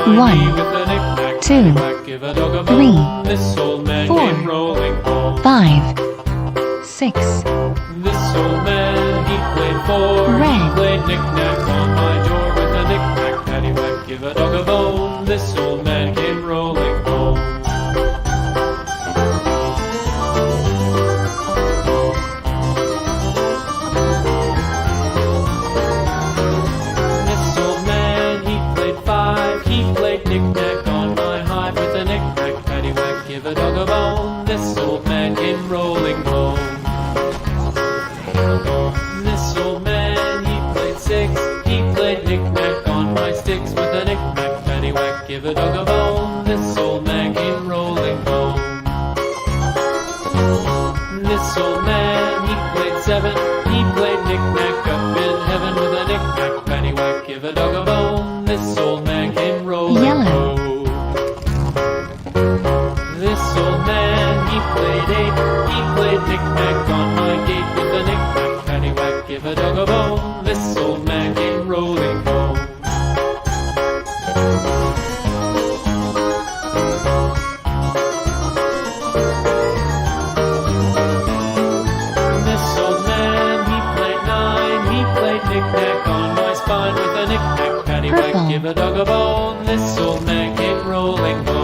1, 2, 3, 4, 5, 6. This old man, he played four. Red. He played knick-knack on my door with a knick-knack, paddywhack, give a dog a bone. This old man came rolling home. This old man, he played five. He played knick-knack on my hive with a knick-knack, paddywhack, give a dog a bone. This old man came rolling home. This old man, he played six. He played knick-knack on my sticks with a knick-knack, paddywhack, give a dog a bone. This old man came rolling home. This old man, he played seven. He played knick-knack up in heaven with a knick-knack, paddywhack, give a dog a bone. This old man came rolling Yellow. home. This old man, he played eight. He played knick-knack on my gate with a knick-knack, paddywhack, give a dog a bone. This old man came rolling home. This old man, he played nine. He played knick-knack on my spine with a knick-knack, paddywhack, Purple. give a dog a bone. This old man came rolling home.